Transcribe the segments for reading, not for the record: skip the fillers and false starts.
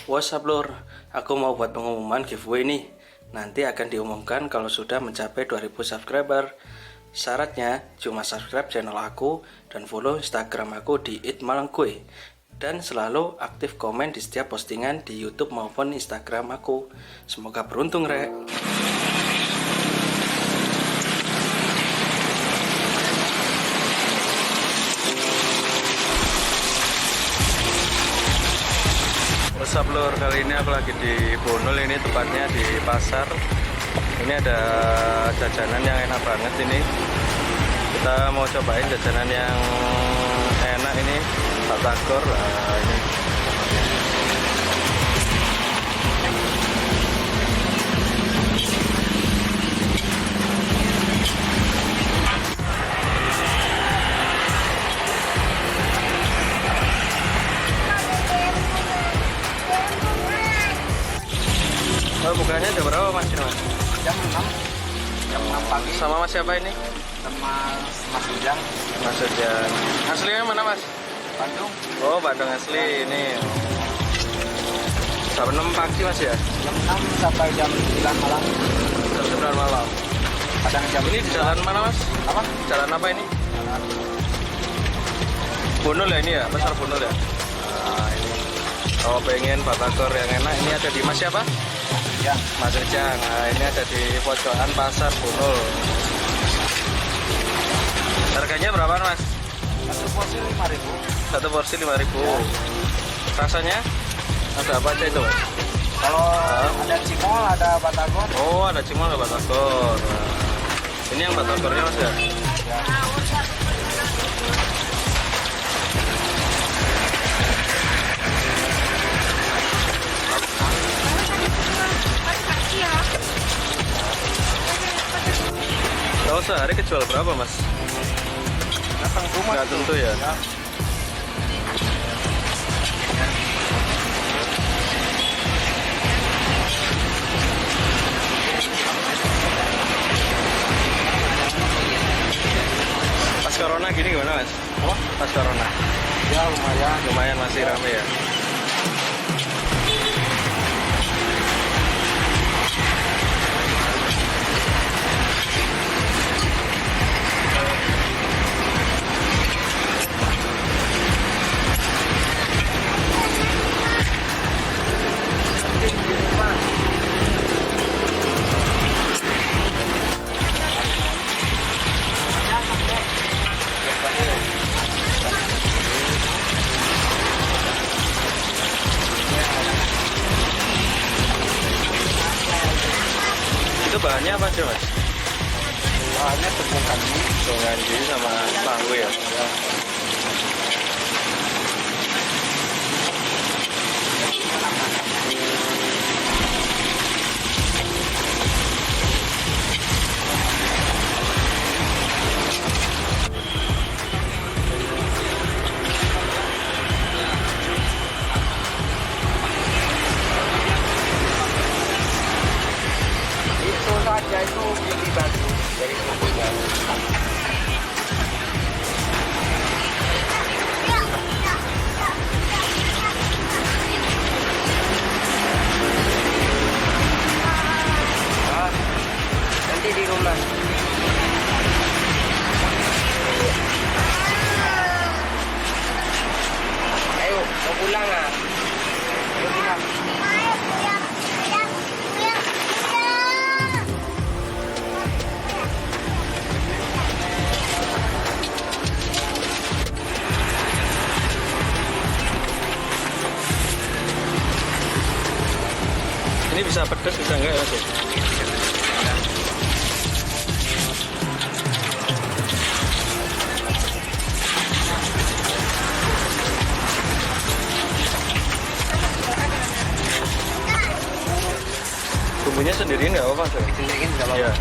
WhatsApp lur, aku mau buat pengumuman giveaway nih. Nanti akan diumumkan kalau sudah mencapai 2000 subscriber. Syaratnya cuma subscribe channel aku dan follow Instagram aku di @malangkue. Dan selalu aktif komen di setiap postingan di YouTube maupun Instagram aku. Semoga beruntung, Rek. What's up lur, kali ini aku lagi di Bonul, ini tempatnya di pasar. Ini ada jajanan yang enak banget ini. Kita mau cobain jajanan yang enak ini, batagor. Ini bukanya jam berapa mas? Jam 6 pagi. Sama mas siapa ini? Sama Mas Ujang. Mas Ujang. Aslinya mana mas? Bandung. Oh Bandung asli ini. Jam 6 pagi mas ya? Jam 6 sampai jam 9 malam. Jam 9 malam. Kadang jam Ini di jalan mana mas? apa? Jalan apa ini? Jalan Bonul ya ini ya? Pasar Bonul ya? Nah, ini. Kalau pengen batagor yang enak, ini ada di mas siapa? ya. Mas Ujang. Nah, ini ada di pojokan pasar Bonul. Harganya berapa mas? Satu porsi 5.000. Satu porsi 5.000. Rasanya ada apa aja itu mas? Kalau ada cimol, ada batagor. Oh ada cimol, ada batagor. Nah, ini yang batagornya mas ya? Ya. Kalau sehari kejual berapa mas? Datang rumah. Nggak tentu ya? Ya. Pas corona gini gimana mas? Oh, Pas corona? ya lumayan. Lumayan masih rame ya? Itu bahannya apa sih mas? Bahannya tepung kanji. Tepung kanji sama tahu ya? Itu saja itu beli batu dari Portugal. Ah, nanti di rumah. Ayo, mau pulang ah? Ayo pulang. Ini bisa pedas bisa enggak ya mas? Bumbunya sendiri nggak apa mas? Sendirian nggak apa-apa. Iya.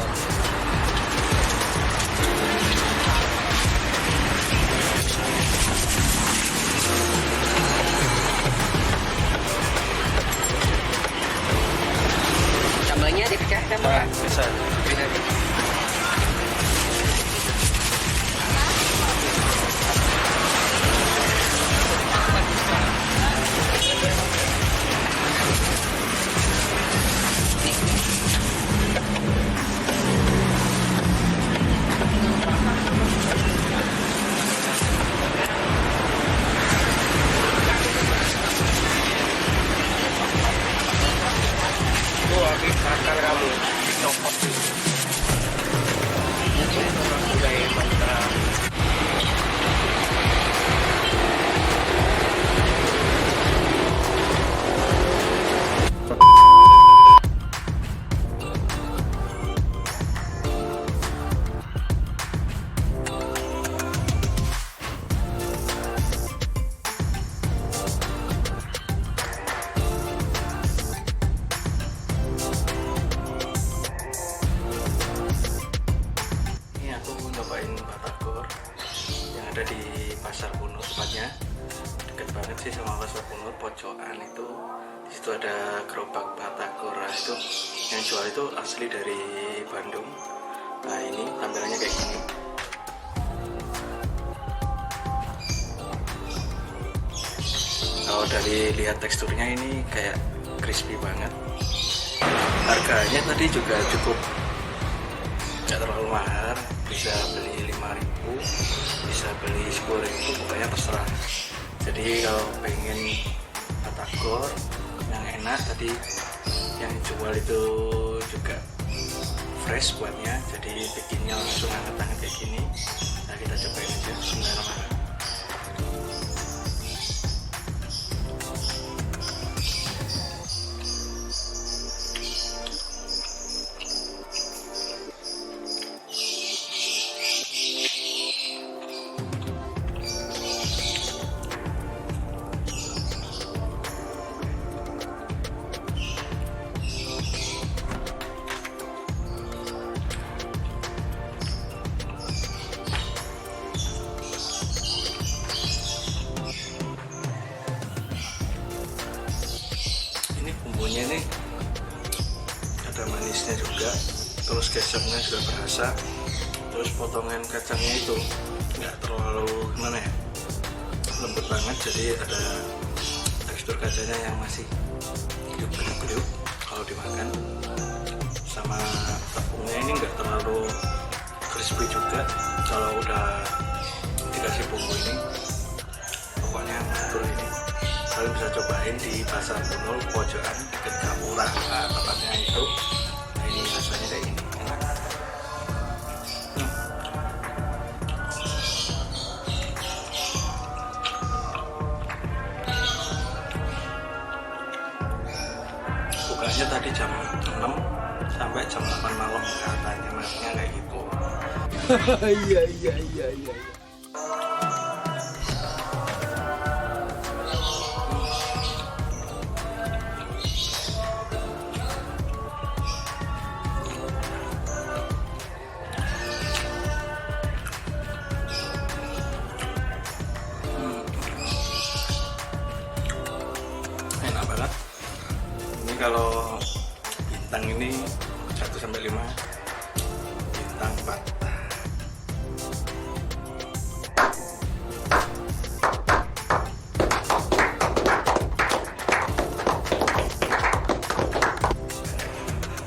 Sambalnya dipecahkan Nah, Pak. bisa. Nakal kamu, copot. Itu mulai mantra. Batagor yang ada di Pasar Bunur, tepatnya dekat banget sih sama Pasar Bunur, pojokan itu. Di situ ada gerobak Batagor. Nah, itu yang jual itu asli dari Bandung. Nah, ini tampilannya kayak gini. Kalau dari lihat teksturnya ini kayak crispy banget. Harganya tadi juga cukup, nggak terlalu mahal, bisa beli 5.000, bisa beli 10.000, pokoknya terserah. Jadi kalau pengen batagor yang enak, tadi yang jual itu juga fresh buatnya, jadi bikinnya langsung hangat-hangat kayak gini. Nah, kita cobain aja. Bismillahirrahmanirrahim. Bumbunya ini ada manisnya juga, terus kecapnya juga berasa, terus potongan kacangnya itu nggak terlalu gimana ya, lembut banget, jadi ada tekstur kacangnya yang masih kriuk-kriuk kalau dimakan. Sama tepungnya ini nggak terlalu crispy juga kalau udah dikasih bumbu ini, pokoknya mantul ini. Kalian bisa cobain di Pasar Bunur, pojokan dekat Kapura. Nah, tempatnya itu. Nah, ini rasanya kayak gini. Bukanya tadi jam 6 sampai jam 8 malam katanya, masnya kayak gitu. Iya. Enak banget. Ini kalau bintang ini 1-5, bintang 4.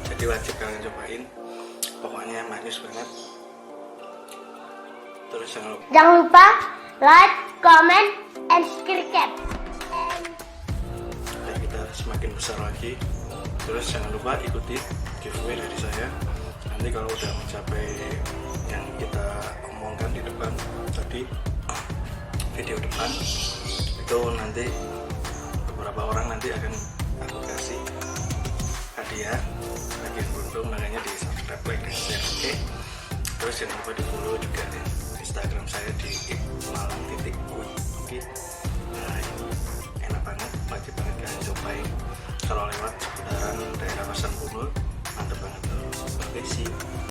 Jadi wajib kalian cobain, pokoknya manis banget. Terus jangan lupa like, comment, and subscribe. Kita semakin besar lagi. Terus jangan lupa ikuti giveaway dari saya. Nanti kalau udah mencapai yang kita omongkan di depan tadi, video depan itu, nanti beberapa orang nanti akan aku kasih hadiah bagi yang beruntung. Makanya di subscribe, like, dan share, oke? Terus jangan lupa di follow juga Instagram saya di @malang_uy.